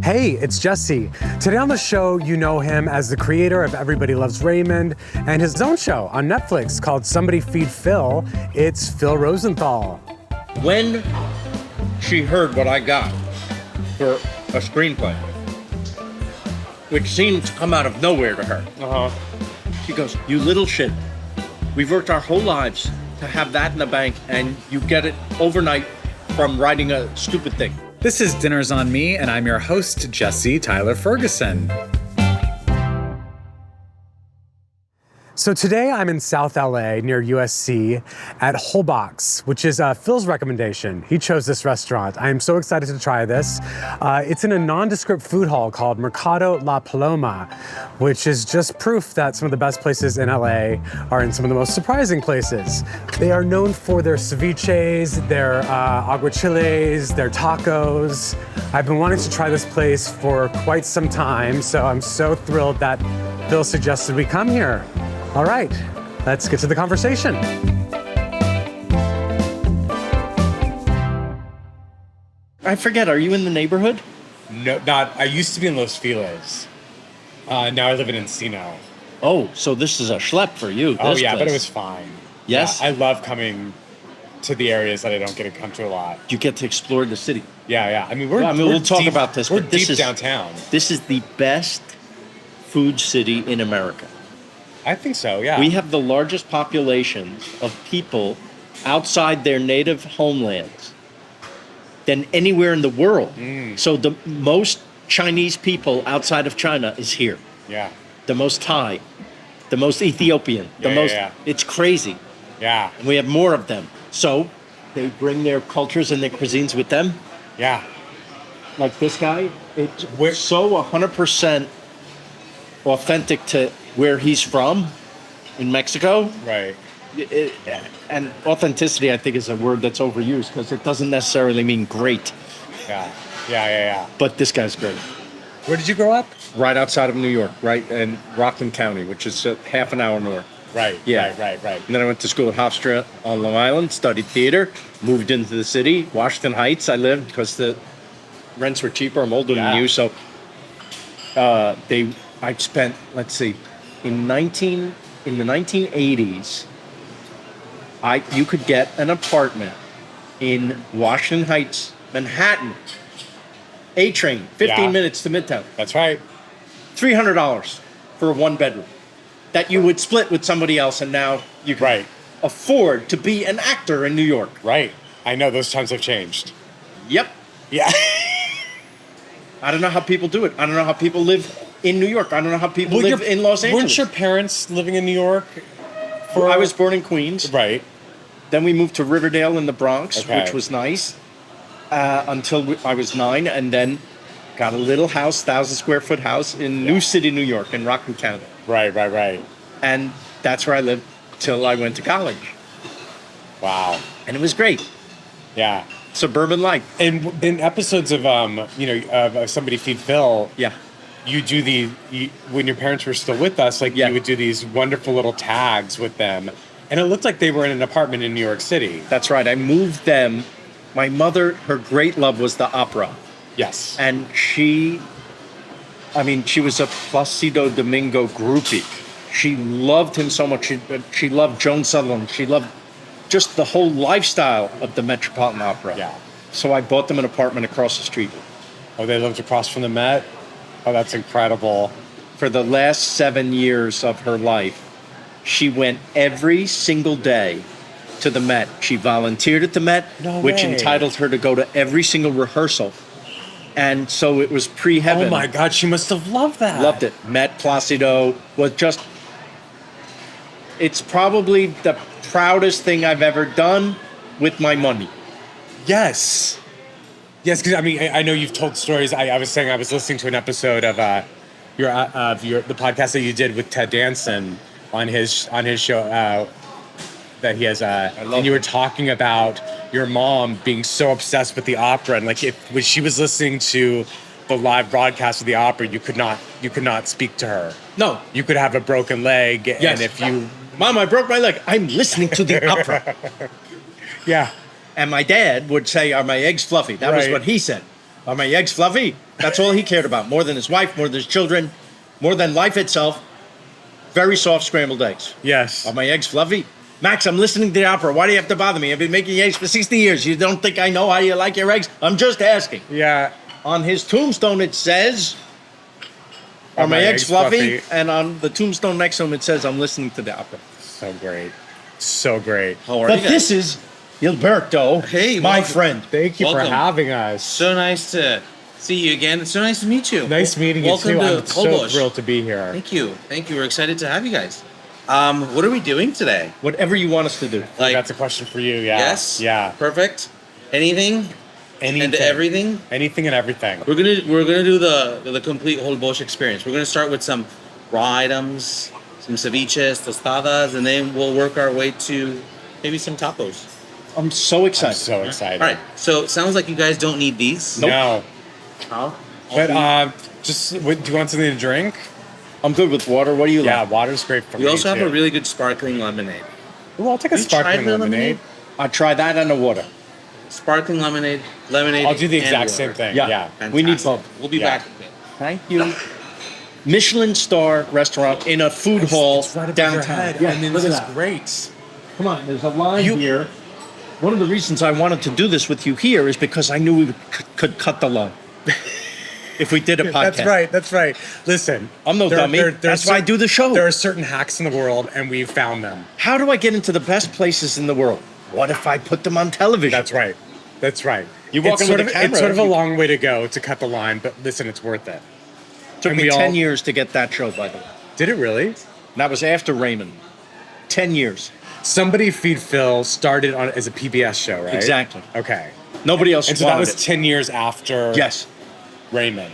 Hey, it's Jesse. Today on the show, you know him as the creator of Everybody Loves Raymond and his own show on Netflix called Somebody Feed Phil. It's Phil Rosenthal. When she heard what I got for a screenplay, which seemed to come out of nowhere to her, she goes, "You little shit. We've worked our whole lives to have that in the bank, and you get it overnight from writing a stupid thing." This is Dinner's on Me, and I'm your host, Jesse Tyler Ferguson. So today I'm in South LA near USC at Holbox, which is Phil's recommendation. He chose this restaurant. I am so excited to try this. It's in a nondescript food hall called Mercado La Paloma, which is just proof that some of the best places in LA are in some of the most surprising places. They are known for their ceviches, their aguachiles, their tacos. I've been wanting to try this place for quite some time, so I'm so thrilled that Phil suggested we come here. All right, let's get to the conversation. I forget, are you in the neighborhood? No, not. I used to be in Los Feliz. Now I live in Encino. Oh, so this is a schlep for you. Oh yeah, but it was fine. Yes? Yeah, I love coming to the areas that I don't get to come to a lot. You get to explore the city. Yeah. I mean, we'll talk about this. We're but this deep is downtown. This is the best food city in America. I think so, yeah. We have the largest population of people outside their native homelands than anywhere in the world. So the most Chinese people outside of China is here. Yeah. The most Thai, the most Ethiopian, Yeah. It's crazy. Yeah. And we have more of them. So they bring their cultures and their cuisines with them. Yeah. Like this guy, it's so 100% authentic to where he's from in Mexico. Right. And authenticity, I think, is a word that's overused because it doesn't necessarily mean great. Yeah. But this guy's great. Where did you grow up? Right outside of New York, right in Rockland County, which is half an hour north. Right. Right. And then I went to school at Hofstra on Long Island, studied theater, moved into the city. Washington Heights, I lived because the rents were cheaper. I'm older than you, so I spent, let's see, in the 1980s, you could get an apartment in Washington Heights, Manhattan, A train, 15 minutes to Midtown. That's right. $300 for a one bedroom that you would split with somebody else, and now you can afford to be an actor in New York. Right. I know those times have changed. Yep. Yeah. I don't know how people do it. I don't know how people live in New York. I don't know how people live in Los Angeles. Weren't your parents living in New York? I was born in Queens. Right. Then we moved to Riverdale in the Bronx, Okay. which was nice, until I was 9, and then got a little house, 1,000-square-foot house in New City, New York, in Rockland County. Right. And that's where I lived till I went to college. Wow. And it was great. Yeah. Suburban life. And in episodes of of Somebody Feed Phil, Yeah. you do when your parents were still with us, you would do these wonderful little tags with them, and it looked like they were in an apartment in New York City. That's right. I moved them. My mother, her great love was the opera. Yes. And she was a Placido Domingo groupie. She loved him so much. She loved Joan Sutherland. She loved just the whole lifestyle of the Metropolitan Opera. Yeah. So I bought them an apartment across the street. Oh, they lived across from the Met? Oh, that's incredible. For the last 7 years of her life, she went every single day to the Met. She volunteered at the Met, which entitled her to go to every single rehearsal. And so it was pre-heaven. Oh my God, she must have loved that. Loved it. Met Placido was just... It's probably the proudest thing I've ever done with my money. Yes, because I know you've told stories. I was saying I was listening to an episode of the podcast that you did with Ted Danson on his show that he has. And you were talking about your mom being so obsessed with the opera, and when she was listening to the live broadcast of the opera, you could not speak to her. No, you could have a broken leg, and if you, Mom, I broke my leg. I'm listening to the opera. Yeah. And my dad would say, "Are my eggs fluffy?" That was what he said. "Are my eggs fluffy?" That's all he cared about. More than his wife, more than his children, more than life itself. Very soft scrambled eggs. Yes. Are my eggs fluffy? Max, I'm listening to the opera. Why do you have to bother me? I've been making eggs for 60 years. You don't think I know how you like your eggs? I'm just asking. Yeah. On his tombstone, it says, are my eggs fluffy? And on the tombstone next to him, it says, I'm listening to the opera. So great. So great. How are But you guys? this is Gilberto, Hey, my welcome. friend. Thank you Welcome. for having us. So nice to see you again. It's so nice to meet you. Nice meeting you Welcome too. to I'm so Holbox. thrilled to be here. Thank you. Thank you. We're excited to have you guys. What are we doing today? Whatever you want us to do. Like, That's a question for you. Yeah. yes? Yeah. Perfect. Anything? Anything. And everything? Anything and everything. We're gonna do the complete Holbox experience. We're gonna start with some raw items, some ceviches, tostadas, and then we'll work our way to maybe some tacos. I'm so I'm excited. so excited. All right. So it sounds like you guys don't need these. No. Huh? But just, do you want something to drink? I'm good with water. What do you Yeah, like? water's great for me We also have too. a really good sparkling lemonade. Well, I'll take a Have you tried sparkling the lemonade. I try that and the water. Sparkling lemonade. I'll do the and exact water. same thing. Yeah. Yeah. We need Fantastic. both. We'll be Yeah. back. Thank you. Michelin star restaurant in a food hall It's right above downtown. your head. Yeah, I mean, look this at is that. great. Come on, there's a line here. One of the reasons I wanted to do this with you here is because I knew we could cut the line if we did a podcast. That's right. That's right. Listen, I'm no dummy. That's why I do the show. There are certain hacks in the world, and we've found them. How do I get into the best places in the world? What if I put them on television? That's right. That's right. You walk in with a camera, It's sort of a you- long way to go to cut the line, but listen, it's worth it. Took and me we 10 all- years to get that show, by the way. Did it really? And that was after Raymond. 10 years. Somebody Feed Phil started on as a PBS show, right? Exactly. Okay. Nobody else And so that wanted was it. 10 years after Yes. Raymond.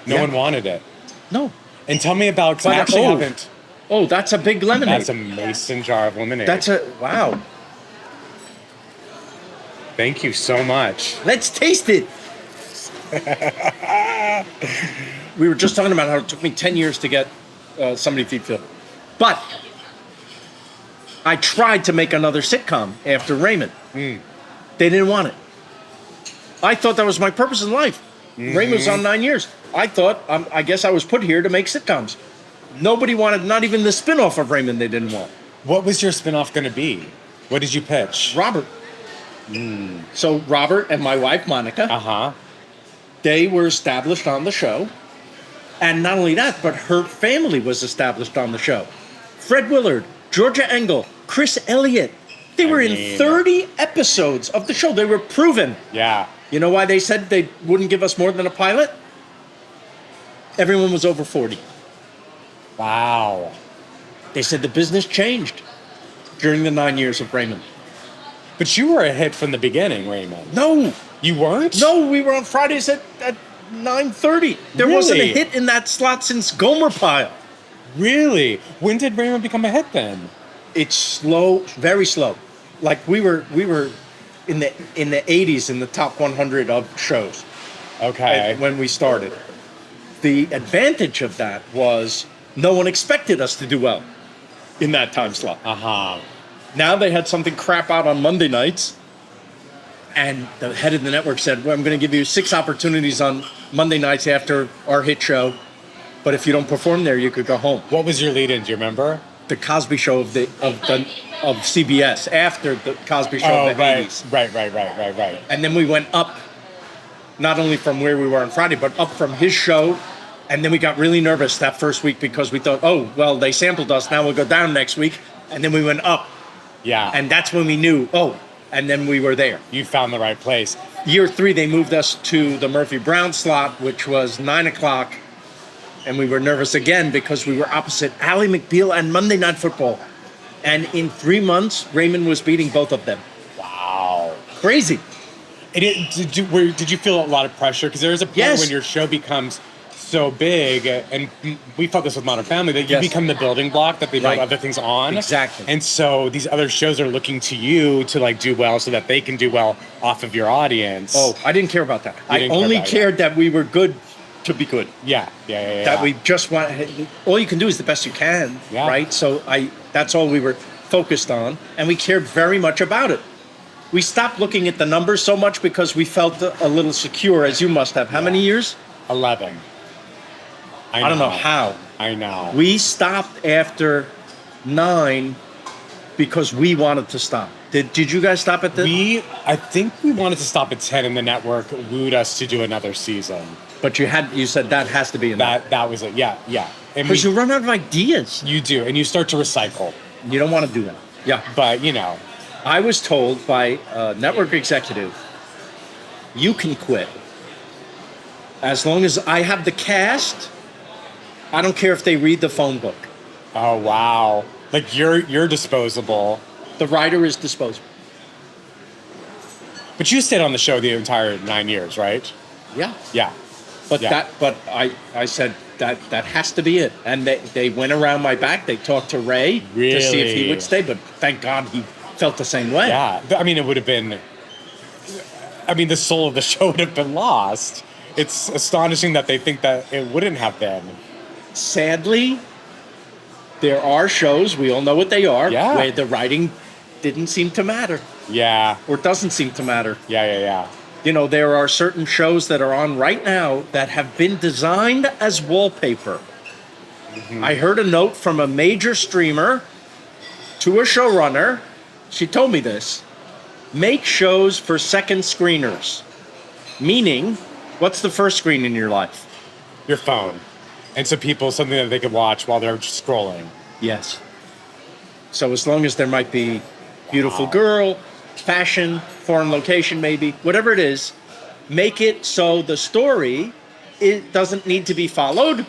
No Yeah. one wanted it. No. And tell me about, because I But, actually oh, haven't. Oh, that's a big lemonade. That's a mason jar of lemonade. Wow. Thank you so much. Let's taste it. We were just talking about how it took me 10 years to get Somebody Feed Phil. But I tried to make another sitcom after Raymond. They didn't want it. I thought that was my purpose in life. Raymond was on 9 years. I thought, I guess I was put here to make sitcoms. Nobody wanted, not even the spin-off of Raymond they didn't want. What was your spinoff going to be? What did you pitch? Robert. So Robert and my wife, Monica, Uh-huh. they were established on the show. And not only that, but her family was established on the show. Fred Willard, Georgia Engel, Chris Elliott. They were in 30 episodes of the show. They were proven. Yeah. You know why they said they wouldn't give us more than a pilot? Everyone was over 40. Wow. They said the business changed during the 9 years of Raymond. But you were a hit from the beginning, Raymond. No, You weren't? no, we were on Fridays at 9:30. There wasn't a Really? hit in that slot since Gomer Pile. Really? When did Raymond become a hit then? It's slow, very slow. Like we were in the 80s in the top 100 of shows Okay. when we started. The advantage of that was no one expected us to do well in that time slot. Uh-huh. Now they had something crap out on Monday nights, and the head of the network said, well, I'm going to give you 6 opportunities on Monday nights after our hit show, but if you don't perform there, you could go home. What was your lead-in? Do you remember? The Cosby Show of CBS after the Cosby Show of the 80s. Right. And then we went up, not only from where we were on Friday, but up from his show. And then we got really nervous that first week because we thought, oh, well, they sampled us. Now we'll go down next week. And then we went up. Yeah. And that's when we knew, and then we were there. You found the right place. Year 3, they moved us to the Murphy Brown slot, which was 9 o'clock. And we were nervous again because we were opposite Ally McBeal and Monday Night Football. And in 3 months, Raymond was beating both of them. Wow. Crazy. Did you feel a lot of pressure? Because there is a point Yes. when your show becomes so big, and we felt this with Modern Family, that you Yes. become the building block that they build Right. other things on. Exactly. And so these other shows are looking to you to like do well so that they can do well off of your audience. Oh, I didn't care about that. I didn't care only about it. cared that we were good to be good. Yeah. That we just want, all you can do is the best you can, Yeah. right? So that's all we were focused on, and we cared very much about it. We stopped looking at the numbers so much because we felt a little secure, as you must have. How many years? 11. I don't know how. I know. We stopped after 9 because we wanted to stop. Did you guys stop at the? I think we wanted to stop at 10, and the network wooed us to do another season. But you said that has to be enough. That was it. Yeah. Because you run out of ideas. You do, and you start to recycle. You don't want to do that. Yeah. But, I was told by a network executive, you can quit. As long as I have the cast, I don't care if they read the phone book. Oh, wow. Like, you're disposable. The writer is disposable. But you stayed on the show the entire 9 years, right? Yeah. Yeah. But I said that has to be it. And they went around my back. They talked to Ray to see if he would stay. But thank God he felt the same way. Yeah. I mean, it would have been... the soul of the show would have been lost. It's astonishing that they think that it wouldn't have been. Sadly, there are shows, we all know what they are, where the writing didn't seem to matter. Yeah. Or doesn't seem to matter. Yeah. There are certain shows that are on right now that have been designed as wallpaper. Mm-hmm. I heard a note from a major streamer to a showrunner. She told me this. Make shows for second screeners. Meaning, what's the first screen in your life? Your phone. And so something that they can watch while they're just scrolling. Yes. So as long as there might be beautiful girl, fashion, foreign location maybe, whatever it is, make it so the story it doesn't need to be followed.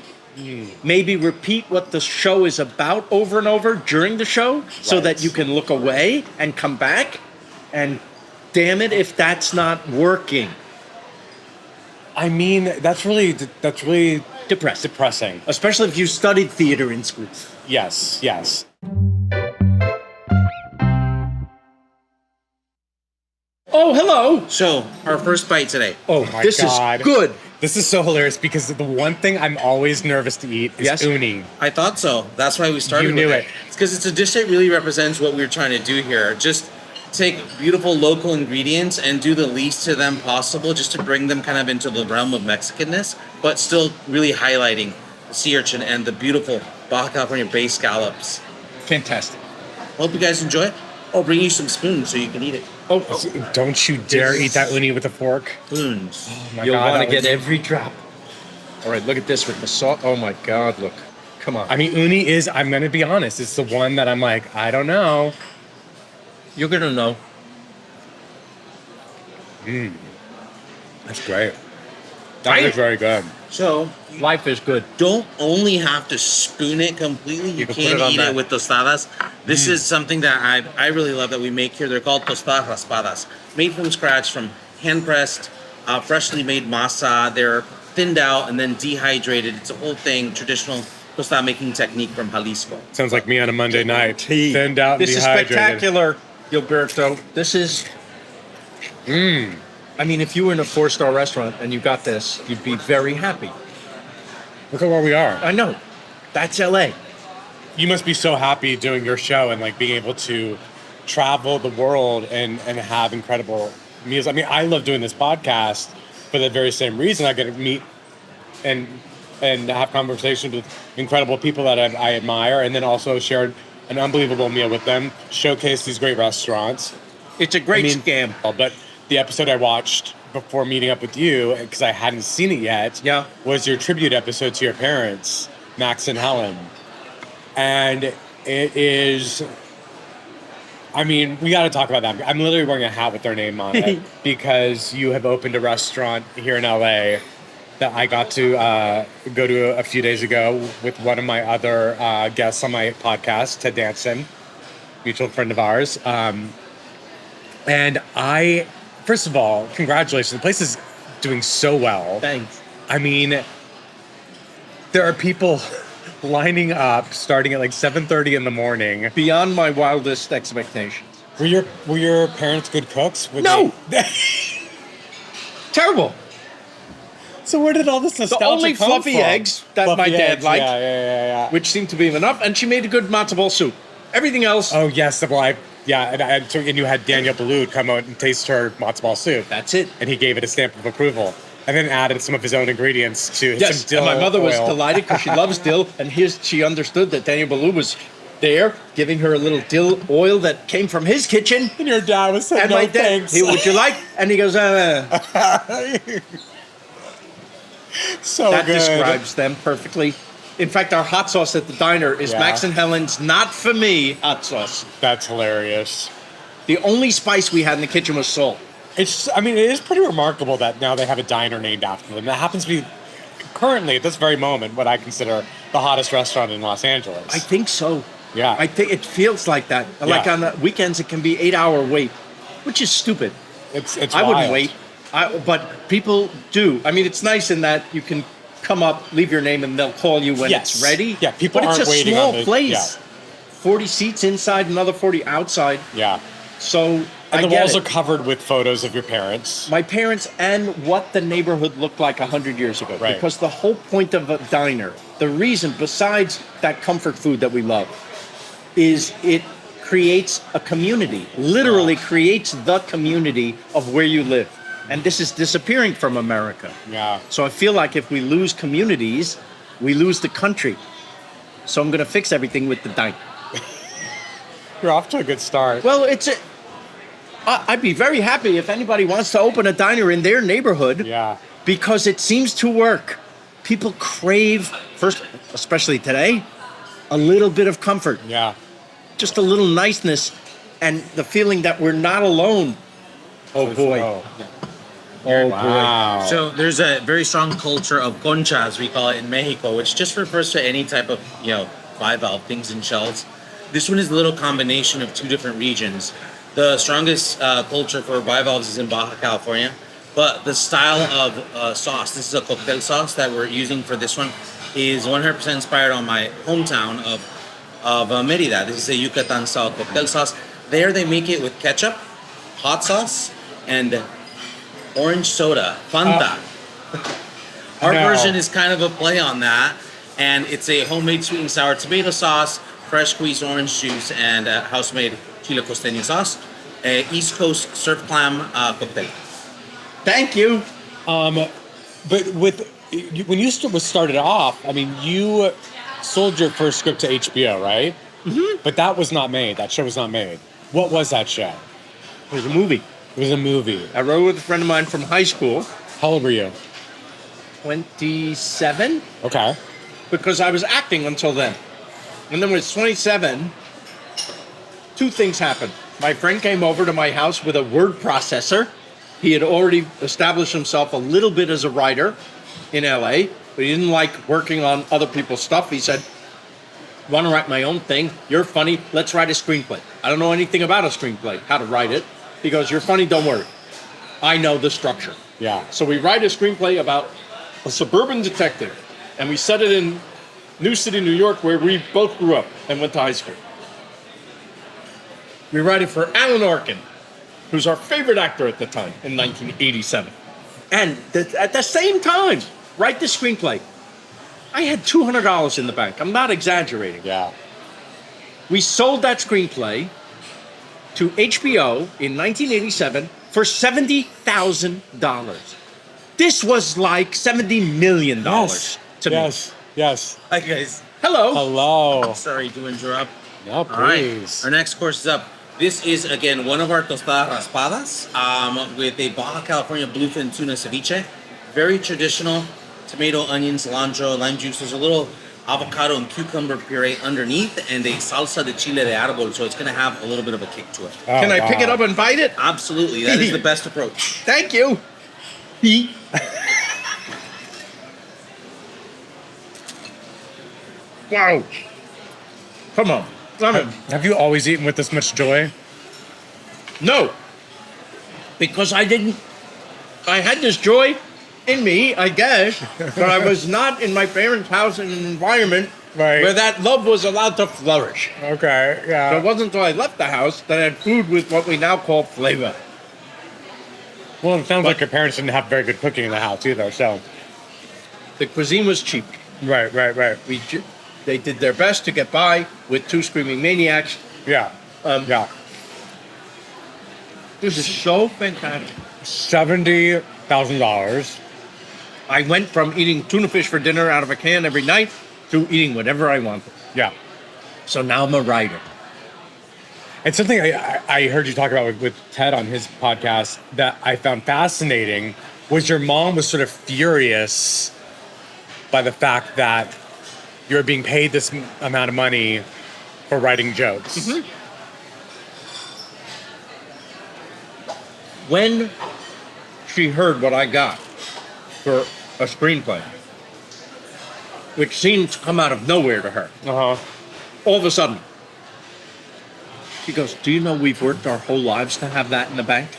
Maybe repeat what the show is about over and over during the show so that you can look away and come back. And damn it if that's not working. That's really depressing. Especially if you studied theater in school. Yes. Oh, hello. So, our first bite today. Oh my God. This is good. This is so hilarious because the one thing I'm always nervous to eat is uni. I thought so. That's why we started You knew with it. It's because it's a dish that really represents what we're trying to do here. Just take beautiful local ingredients and do the least to them possible just to bring them kind of into the realm of Mexicanness, but still really highlighting the sea urchin and the beautiful Baja California bay scallops. Fantastic. Hope you guys enjoy it. I'll bring you some spoons so you can eat it. Oh, don't you dare eat that uni with a fork. Spoons. You'll want to get every drop. All right, look at this with the salt. Oh my God, look. Come on. Uni is, I'm going to be honest, it's the one that I'm like, I don't know. You're going to know. That's great. That is very good. So, life is good. Don't only have to spoon it completely. You can eat it with tostadas. This is something that I really love that we make here. They're called tostadas raspadas. Made from scratch from hand-pressed, freshly made masa. They're thinned out and then dehydrated. It's a whole thing, traditional tostada making technique from Jalisco. Sounds like me on a Monday night. Thinned out and dehydrated. This is spectacular, Gilberto. This is... if you were in a 4-star restaurant and you got this, you'd be very happy. Look at where we are. I know. That's LA. You must be so happy doing your show and like being able to travel the world and have incredible meals. I love doing this podcast for the very same reason. I get to meet and have conversations with incredible people that I admire, and then also share an unbelievable meal with them, showcase these great restaurants. It's a great scam. But the episode I watched before meeting up with you, because I hadn't seen it yet, was your tribute episode to your parents, Max and Helen. And it is... we got to talk about that. I'm literally wearing a hat with their name on it because you have opened a restaurant here in LA that I got to go to a few days ago with one of my other guests on my podcast, Ted Danson, mutual friend of ours. And first of all, congratulations. The place is doing so well. Thanks. There are people lining up starting at like 7:30 in the morning. Beyond my wildest expectations. Were your parents good cooks? No! Terrible. So where did all this nostalgia come from? The only fluffy eggs that my dad liked, yeah. which seemed to be enough, and she made a good matzo ball soup. Everything else... Oh, yes. Well, and you had Daniel Ballou come out and taste her matzo ball soup. That's it. And he gave it a stamp of approval. and then added some of his own ingredients to Yes, some dill and my mother was oil. delighted because she loves dill, and she understood that Daniel Boulou was there giving her a little dill oil that came from his kitchen. And your dad was saying, And no my dad, thanks. would you like? And he goes, So that good. describes them perfectly. In fact, our hot sauce at the diner is Yeah. Max and Helen's not for me hot sauce. That's hilarious. The only spice we had in the kitchen was salt. I mean, it is pretty remarkable that now they have a diner named after them. That happens to be currently, at this very moment, what I consider the hottest restaurant in Los Angeles. I think so. Yeah. I think it feels like that. Like Yeah. on the weekends, it can be 8-hour wait, which is stupid. It's I wouldn't wild. wait. But people do. I mean, it's nice in that you can come up, leave your name, and they'll call you when Yes. it's ready. Yeah, people but aren't it's a waiting small on the- place. yeah. 40 seats inside, another 40 outside. Yeah. So I And the get walls it. are covered with photos of your parents. My parents and what the neighborhood looked like 100 years ago. Right. Because the whole point of a diner, the reason, besides that comfort food that we love, is it creates a community, literally creates the community of where you live. And this is disappearing from America. Yeah. So I feel like if we lose communities, we lose the country. So I'm going to fix everything with the diner. You're off to a good start. Well, I'd be very happy if anybody wants to open a diner in their neighborhood. Yeah. Because it seems to work. People crave, first, especially today, a little bit of comfort, Yeah. just a little niceness, and the feeling that we're not alone. Oh boy. Oh. Oh Wow. So there's a very strong culture of concha, as we call it in Mexico, which just refers to any type of, bivalve things in shells. This one is a little combination of two different regions. The strongest culture for bivalves is in Baja California, but the style of sauce, this is a cocktail sauce that we're using for this one, is 100% inspired on my hometown of Merida. This is a Yucatan style cocktail sauce. There they make it with ketchup, hot sauce, and orange soda, Fanta. Our No. version is kind of a play on that, and it's a homemade sweet and sour tomato sauce, fresh squeezed orange juice, and house-made chile costeño sauce. East Coast surf clam cocktail. Thank you. But when you started off, I mean, you sold your first script to HBO, right? Mm-hmm. But that was not made. That show was not made. What was that show? It was a movie. It was a movie. I wrote with a friend of mine from high school, How old were you? 27, Okay. because I was acting until then. And then when I was 27, two things happened. My friend came over to my house with a word processor. He had already established himself a little bit as a writer in LA, but he didn't like working on other people's stuff. He said, want to write my own thing? You're funny. Let's write a screenplay. I don't know anything about a screenplay, how to write it. He goes, you're funny, don't worry. I know the structure. Yeah. So we write a screenplay about a suburban detective, and we set it in New City, New York, where we both grew up and went to high school. We write it for Alan Arkin, who's our favorite actor at the time, in 1987. And at the same time, write the screenplay. I had $200 in the bank. I'm not exaggerating. Yeah. We sold that screenplay to HBO in 1987 for $70,000. This was like $70 million to me. Yes. Hi guys. Hello. Hello. Sorry to interrupt. No, All right, please. our next course is up. This is, again, one of our tostadas raspadas with a Baja California bluefin tuna ceviche. Very traditional. Tomato, onion, cilantro, lime juice. There's a little avocado and cucumber puree underneath and a salsa de chile de árbol, so it's going to have a little bit of a kick to it. Oh, Can I pick it wow. up and bite it? Absolutely. That is the best approach. Thank you. Wow. Come on. Lemon. Have you always eaten with this much joy? No. Because I had this joy in me, I guess, but I was not in my parents' house in an environment Right. where that love was allowed to flourish. Okay, So it yeah. wasn't until I left the house that I had food with what we now call flavor. Well, it sounds like your parents didn't have very good cooking in the house either, so. The cuisine was cheap. Right. They did their best to get by with two screaming maniacs. Yeah. Yeah. This is so fantastic. $70,000. I went from eating tuna fish for dinner out of a can every night to eating whatever I wanted. Yeah. So now I'm a writer. And something I heard you talk about with Ted on his podcast that I found fascinating was your mom was sort of furious by the fact that you're being paid this amount of money for writing jokes. Mm-hmm. When she heard what I got for a screenplay, which seemed to come out of nowhere to her, all of a sudden, she goes, "Do you know we've worked our whole lives to have that in the bank?"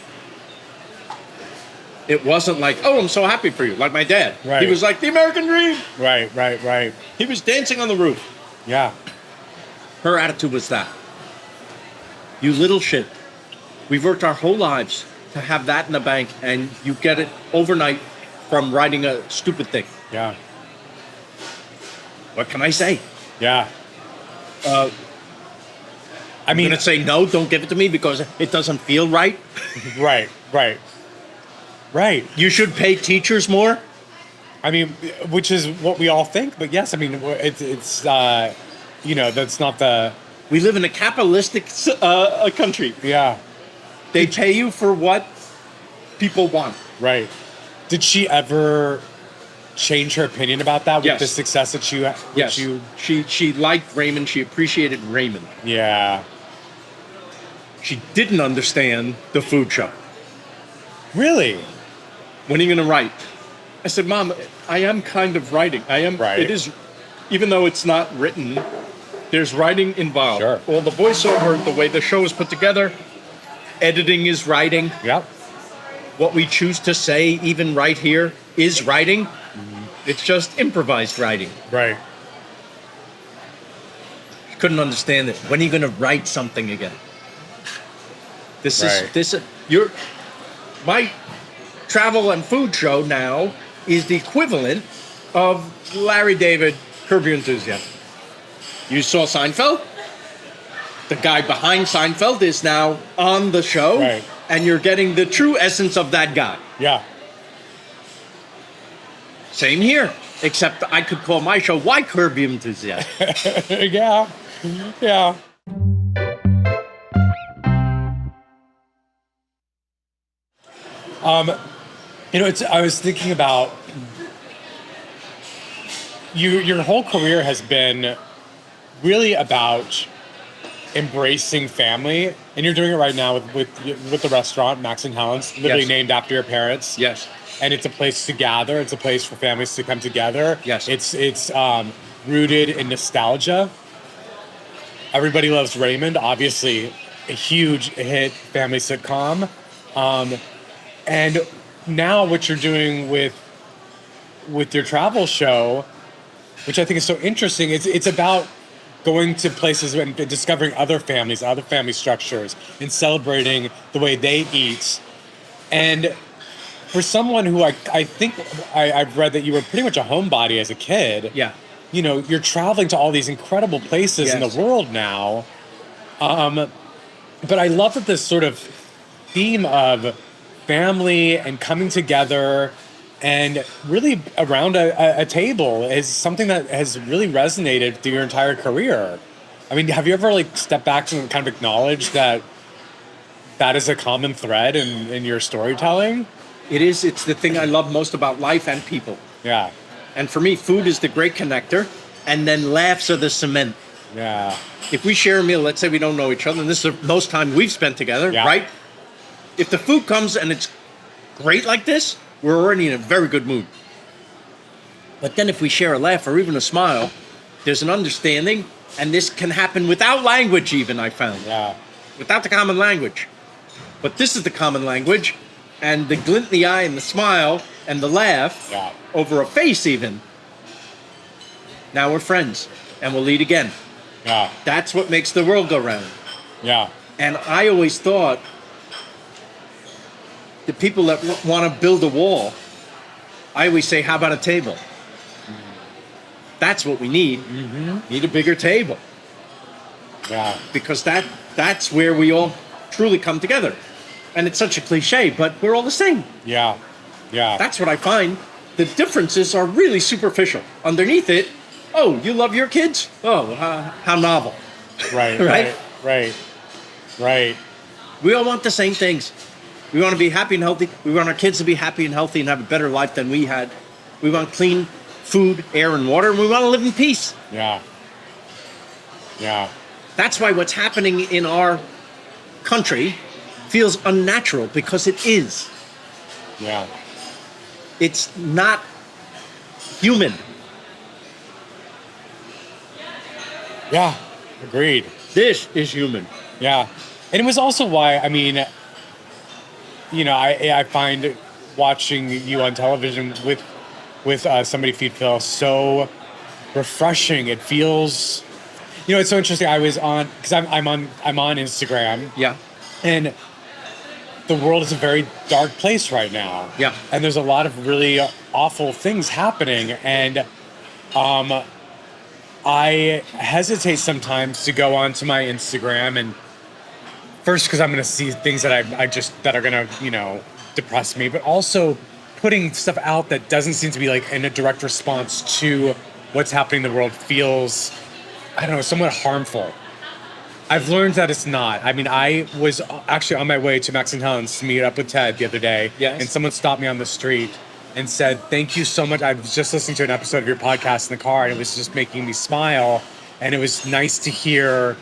It wasn't like, "Oh, I'm so happy for you," like my dad. Right. He was like, "The American dream." Right. He was dancing on the roof. Yeah. Her attitude was that. "You little shit. We've worked our whole lives to have that in the bank, and you get it overnight from writing a stupid thing." Yeah. What can I say? Yeah. I I'm mean, going to say no, don't give it to me because it doesn't feel right. Right. You should pay teachers more. I mean, which is what we all think, but yes, I mean, it's that's not the... We live in a capitalistic country. Yeah. They pay you for what people want. Right. Did she ever change her opinion about that with Yes. the success that Yes. you... She liked Raymond. She appreciated Raymond. Yeah. She didn't understand the food show. Really? When are you going to write? I said, "Mom, I am kind of writing. I am. Right. It is, even though it's not written, there's writing involved. Sure. All the voiceover, the way the show is put together, editing is writing. Yeah. What we choose to say, even right here, is writing. It's just improvised writing." Right. She couldn't understand it. When are you going to write something again? My travel and food show now is the equivalent of Larry David, Curb Your Enthusiasm. You saw Seinfeld? The guy behind Seinfeld is now on the show, Right. and you're getting the true essence of that guy. Yeah. Same here, except I could call my show Why Curb Your Enthusiasm? Yeah. Yeah. I was thinking about your whole career has been really about embracing family, and you're doing it right now with the restaurant Max and Helen's, literally Yes. named after your parents. Yes. And it's a place to gather. It's a place for families to come together. Yes. It's rooted in nostalgia. Everybody Loves Raymond, obviously a huge hit family sitcom. And now what you're doing with your travel show, which I think is so interesting, it's about going to places and discovering other families, other family structures, and celebrating the way they eat. And for someone who I think I've read that you were pretty much a homebody as a kid. Yeah. You're traveling to all these incredible places in Yes. the world now. But I love that this sort of theme of family and coming together and really around a table is something that has really resonated through your entire career. I mean, have you ever stepped back and kind of acknowledged that is a common thread in your storytelling? It is. It's the thing I love most about life and people. Yeah. And for me, food is the great connector, and then laughs are the cement. Yeah. If we share a meal, let's say we don't know each other, and this is the most time we've spent together, Yeah. right? If the food comes and it's great like this, we're already in a very good mood. But then if we share a laugh or even a smile, there's an understanding, and this can happen without language even, I found. Yeah. Without the common language. But this is the common language, and the glint in the eye and the smile and the laugh Yeah. over a face even. Now we're friends, and we'll eat again. Yeah. That's what makes the world go round. Yeah. And I always thought the people that want to build a wall, I always say, how about a table? That's what we need. Mm-hmm. Need a bigger table. Yeah. Because that's where we all truly come together. And it's such a cliche, but we're all the same. Yeah. Yeah. That's what I find. the differences are really superficial. Underneath it, oh, you love your kids? Oh, how novel. Right, Right? right. We all want the same things. We want to be happy and healthy. We want our kids to be happy and healthy and have a better life than we had. We want clean food, air, and water, and we want to live in peace. Yeah. That's why what's happening in our country feels unnatural, because it is. Yeah. It's not human. Yeah. Agreed. This is human. Yeah. And it was also why, I mean, you know, I find watching you on television with somebody feed Phil so refreshing. It feels, you know, it's so interesting. I was on, because I'm on Instagram. Yeah. And the world is a very dark place right now. Yeah. And there's a lot of really awful things happening. And I hesitate sometimes to go onto my Instagram, and first because I'm going to see things that that are going to, you know, depress me, but also putting stuff out that doesn't seem to be like in a direct response to what's happening in the world feels, I don't know, somewhat harmful. I've learned that it's not. I mean, I was actually on my way to Max Helen's to meet up with Ted the other day, yes. And someone stopped me on the street and said, "Thank you so much. I was just listening to an episode of your podcast in the car, and it was just making me smile. And it was nice to hear,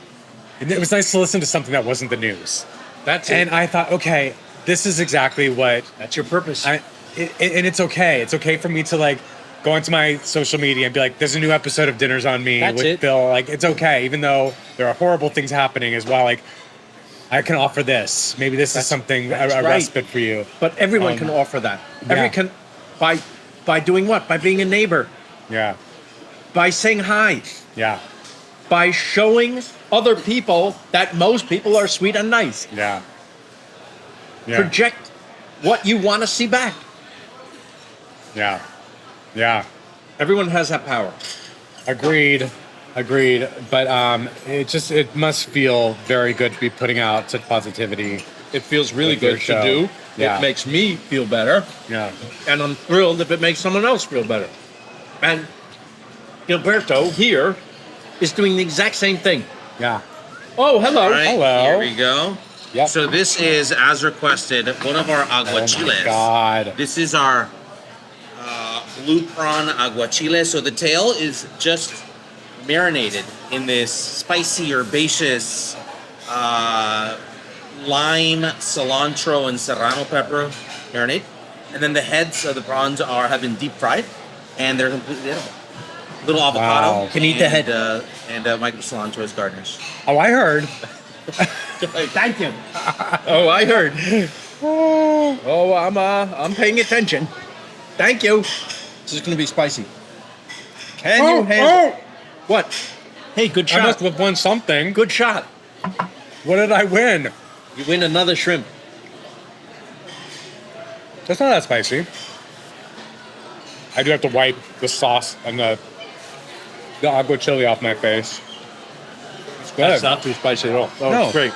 and it was nice to listen to something that wasn't the news." That's it. And I thought, okay, this is exactly what... That's your purpose. And it's okay. It's okay for me to like go onto my social media and be like, "There's a new episode of Dinners on Me with Phil." Like, it's okay, even though there are horrible things happening as well. Like, I can offer this. Maybe this is something, a respite for you. But everyone can offer that. Yeah. Everyone can, by doing what? By being a neighbor. Yeah. By saying hi. Yeah. By showing other people that most people are sweet and nice. Yeah. Project what you want to see back. Yeah. Everyone has that power. Agreed. But it must feel very good to be putting out such positivity. It feels really With your good show. to do. Yeah. It makes me feel better. Yeah. And I'm thrilled if it makes someone else feel better. And Gilberto here is doing the exact same thing. Yeah. Oh, hello. All right, Hello. here we go. Yep. So this is, as requested, one of our aguachiles. Oh my God. This is our blue prawn aguachile. So the tail is just marinated in this spicy, herbaceous lime, cilantro, and serrano pepper marinade. And then the heads of the prawns have been deep fried, and they're completely edible. Little avocado. Wow. Can eat the head. And micro cilantro is garnish. Oh, I heard. Thank you. Oh, I heard. Oh, I'm paying attention. Thank you. This is going to be spicy. Can you handle? What? Hey, good I must shot. have won something. Good shot. What did I win? You win another shrimp. That's not that spicy. I do have to wipe the sauce and the aguachile off my face. It's good. That's not too spicy at all. Oh, No. it's great.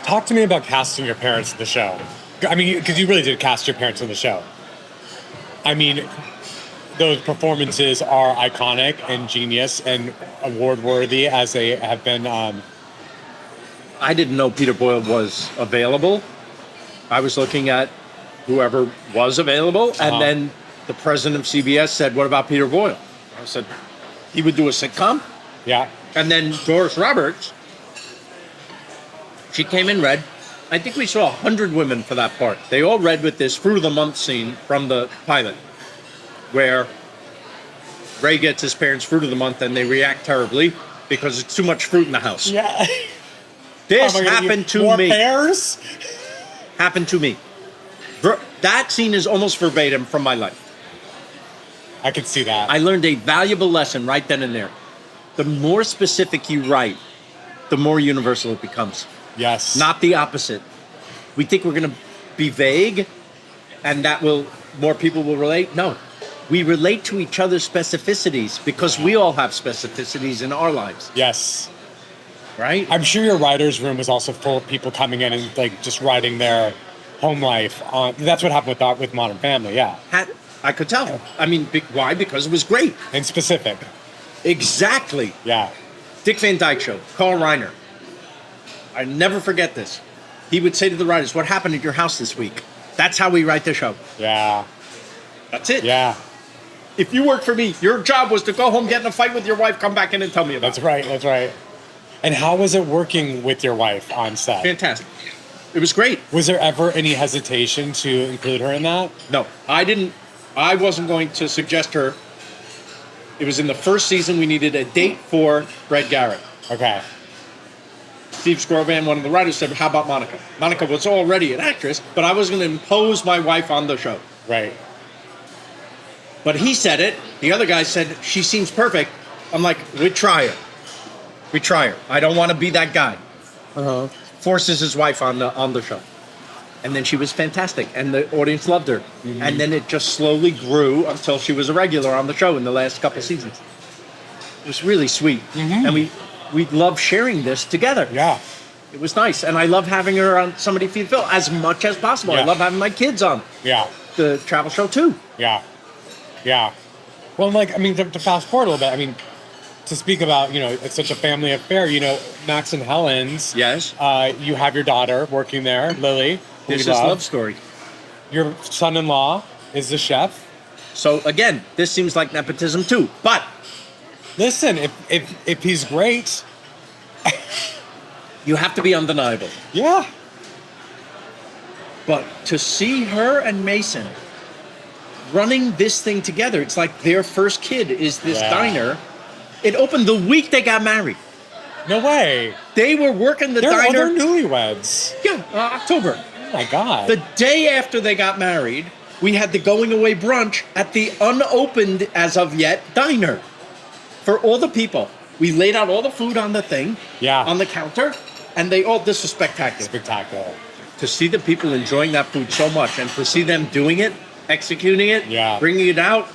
Talk to me about casting your parents in the show. I mean, because you really did cast your parents in the show. I mean, those performances are iconic and genius and award-worthy as they have been. I didn't know Peter Boyle was available. I was looking at whoever was available, and then the president of CBS said, "What about Peter Boyle?" I said, "He would do a sitcom." Yeah. And then Doris Roberts, she came in red. I think we saw 100 women for that part. They all read with this Fruit of the Month scene from the pilot, where Ray gets his parents' Fruit of the Month and they react terribly because it's too much fruit in the house. Yeah. This happened to more me. Pears? Happened to me. That scene is almost verbatim from my life. I could see that. I learned a valuable lesson right then and there. The more specific you write, the more universal it becomes. Yes. Not the opposite. We think we're going to be vague and that more people will relate. No. We relate to each other's specificities because we all have specificities in our lives. Yes. Right? I'm sure your writer's room is also full of people coming in and like just writing their home life. That's what happened with Modern Family, yeah. I could tell. I mean, why? Because it was great. And specific. Exactly. Yeah. Dick Van Dyke Show, Carl Reiner. I never forget this. He would say to the writers, "What happened at your house this week?" That's how we write the show. Yeah. That's it. Yeah. If you work for me, your job was to go home, get in a fight with your wife, come back in and tell me about it. That's right. And how was it working with your wife on set? Fantastic. It was great. Was there ever any hesitation to include her in that? No, I didn't. I wasn't going to suggest her. It was in the first season. We needed a date for Brad Garrett. Okay. Steve Skrovan, one of the writers, said, "How about Monica?" Monica was already an actress, but I was going to impose my wife on the show. Right. But he said it. The other guy said, "She seems perfect." I'm like, "We'd try her. We try her. I don't want to be that guy." Forces his wife on the show. And then she was fantastic, and the audience loved her. Mm-hmm. And then it just slowly grew until she was a regular on the show in the last couple seasons. It was really sweet. Mm-hmm. And we love sharing this together. Yeah. It was nice. And I love having her on Somebody Feed Phil as much as possible. Yeah. I love having my kids on the travel show too. Yeah. Yeah. Well, to fast forward a little bit, to speak about, it's such a family affair, Max and Helen's. Yes. You have your daughter working there, Lily. This is love story. Your son-in-law is the chef. So again, this seems like nepotism too. But listen, if he's great, you have to be undeniable. Yeah. But to see her and Mason running this thing together, it's like their first kid is this diner. It opened the week they got married. No way. They were working the diner. They're newlyweds. Yeah, October. Oh my God. The day after they got married, we had the going away brunch at the unopened, as of yet, diner. For all the people. We laid out all the food on the thing. Yeah. On the counter. And this was spectacular. Spectacular. To see the people enjoying that food so much and to see them doing it, executing it, bringing it out,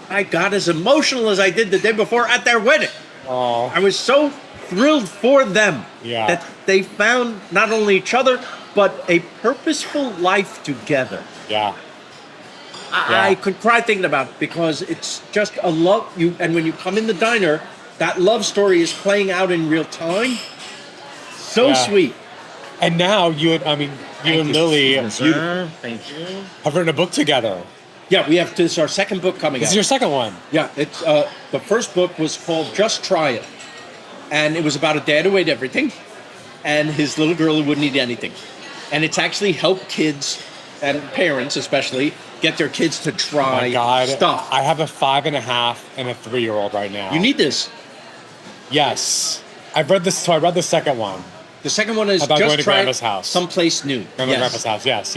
I got as emotional as I did the day before at their wedding. Oh. I was so thrilled for them that they found not only each other, but a purposeful life together. Yeah. I could cry thinking about it because it's just a love. And when you come in the diner, that love story is playing out in real time. So sweet. And now you and Lily Thank you. have written a book together. Yeah, this is our second book coming out. This is your second one. Yeah, it's the first book was called Just Try It. And it was about a dad who ate everything and his little girl who wouldn't eat anything. And it's actually helped kids and parents especially get their kids to try stuff. I have a 5.5 and a 3-year-old right now. You need this. Yes. I've read this, so I read the second one. The second one is about Just going to Try Grandma's house. Someplace new. Grandma's house, yes.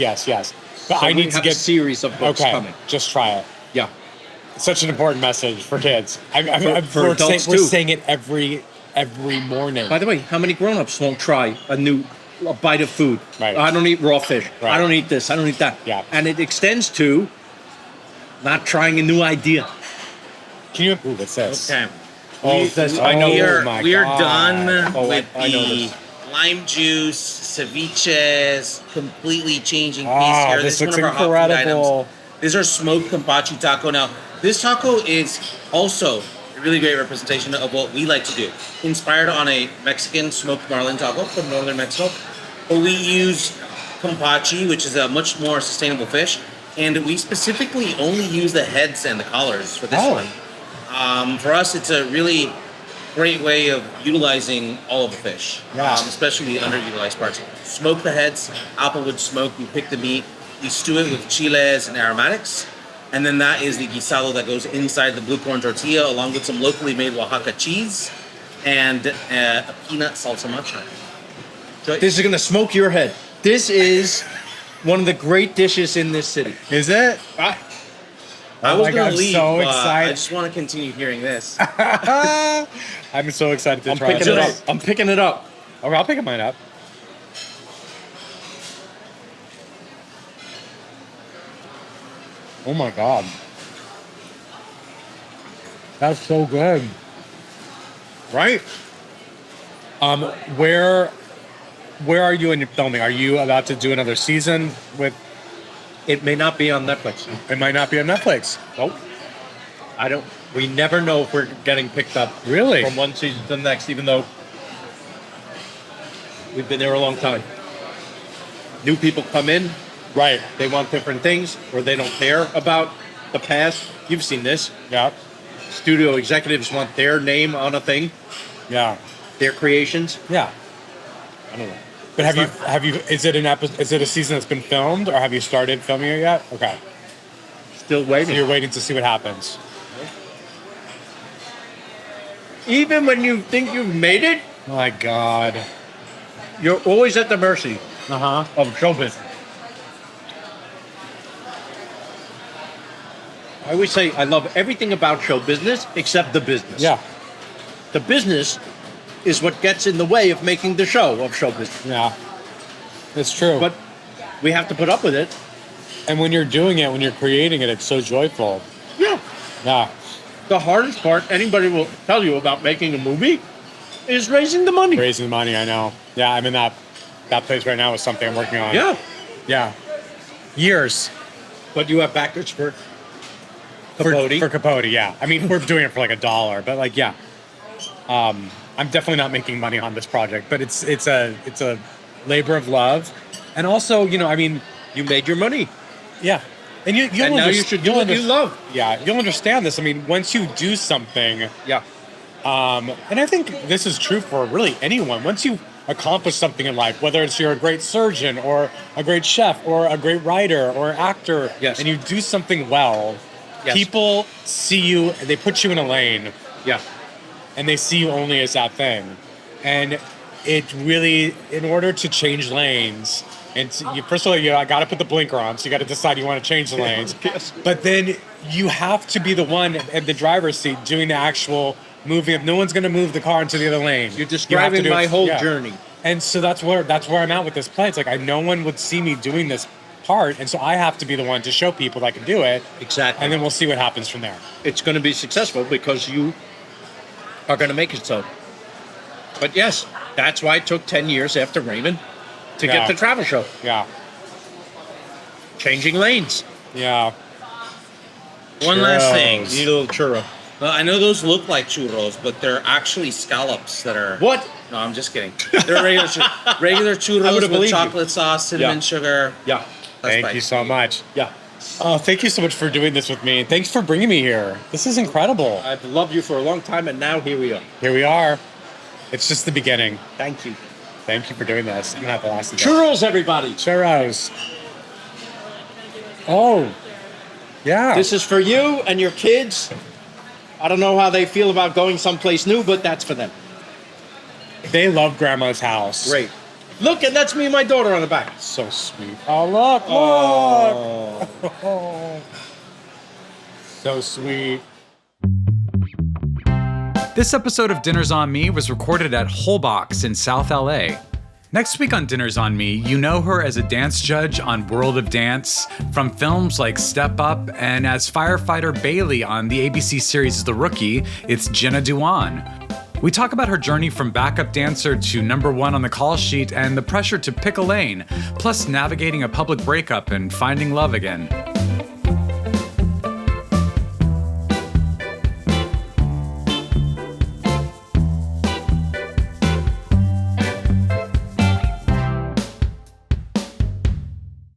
But So I need to get a series of books coming. Just try it. Yeah. Such an important message for kids. For adults we're too. saying it every morning. By the way, how many grown-ups won't try a bite of food? Right. I don't eat raw fish. Right. I don't eat this. I don't eat that. Yeah. And it extends to not trying a new idea. Can you? Ooh, what's this? Okay. I know. We are done with I know the this. lime juice, ceviches, completely changing piece here. This is looks one of our hot food incredible. items. These are smoked kampachi taco. Now, this taco is also a really great representation of what we like to do. Inspired on a Mexican smoked marlin taco from northern Mexico. But we use kampachi, which is a much more sustainable fish. And we specifically only use the heads and the collars for this one. For us, it's a really great way of utilizing all of the fish, especially the underutilized parts. Smoke the heads, applewood smoke, you pick the meat, you stew it with chiles and aromatics, and then that is the guisado that goes inside the blue corn tortilla along with some locally made Oaxaca cheese and a peanut salsa macha. This is going to smoke your head. This is one of the great dishes in this city. Is it? I was going to leave, so but excited. I just want to continue hearing this. I'm so excited to try picking it up. I'm picking it up. Okay, I'll pick mine up. Oh my God. That's so good. Right? where are you in your filming? Are you about to do another season with? It may not be on Netflix. It might not be on Netflix. Nope. We never know if we're getting picked up. Really? From one season to the next, even though we've been there a long time. New people come in. Right. They want different things, or they don't care about the past. You've seen this. Yeah. Studio executives want their name on a thing, Yeah. their creations. Yeah. I don't know. But have you? Is it an episode? Is it a season that's been filmed, or have you started filming it yet? Okay. Still waiting. So you're waiting to see what happens. Even when you think you've made it, My God. you're always at the mercy Uh-huh. of show business. I always say I love everything about show business except the business. Yeah. The business is what gets in the way of making the show of show business. Yeah. It's true. But we have to put up with it. and when you're doing it, when you're creating it, it's so joyful. Yeah. Yeah. The hardest part anybody will tell you about making a movie is raising the money. Raising the money, I know. Yeah, I'm in that place right now with something I'm working on. Yeah. Yeah. Years. But you have backers for Capote. For Capote, yeah. I mean, we're doing it for like $1, but like, yeah. I'm definitely not making money on this project, but it's a labor of love, and also, you know, I mean, You made your money. yeah. And you'll And now you should do what you love. Yeah, you'll understand this. I mean, once you do something, Yeah. and I think this is true for really anyone. Once you accomplish something in life, whether it's you're a great surgeon or a great chef or a great writer or actor, Yes. and you do something well, Yes. people see you, they put you in a lane, Yeah. and they see you only as that thing. And it really, in order to change lanes, and first of all, you got to put the blinker on, so you got to decide you want to change the lanes. Yes. But then you have to be the one in the driver's seat doing the actual moving. No one's going to move the car into the other lane. You're You have to describing do my it- whole yeah. journey. And so that's where I'm at with this play. It's like no one would see me doing this part, and so I have to be the one to show people that I can do it. Exactly. And then we'll see what happens from there. It's going to be successful because you are going to make it so. But yes, that's why it took 10 years after Raymond to Yeah. get the travel show. Yeah. Changing lanes. Yeah. One last thing. You need a little churro. Well, I know those look like churros, but they're actually scallops that are. What? No, I'm just kidding. They're regular churros would've with believed you. chocolate sauce, cinnamon Yeah. sugar. Yeah. That's Thank you so much. Yeah. Oh, thank you so much for doing this with me. Thanks for bringing me here. This is incredible. I've loved you for a long time, and now here we are. Here we are. It's just the beginning. Thank you. Thank you for doing this. I'm gonna have to last Churros, everybody. Churros. Oh, yeah. This is for you and your kids. I don't know how they feel about going someplace new, but that's for them. They love Grandma's house. Great. Look, and that's me and my daughter on the back. So sweet. Oh, look, look. Oh. So sweet. This episode of Dinners on Me was recorded at Holbox in South LA. Next week on Dinners on Me, you know her as a dance judge on World of Dance, from films like Step Up, and as firefighter Bailey on the ABC series The Rookie, it's Jenna Dewan. We talk about her journey from backup dancer to #1 on the call sheet and the pressure to pick a lane, plus navigating a public breakup and finding love again.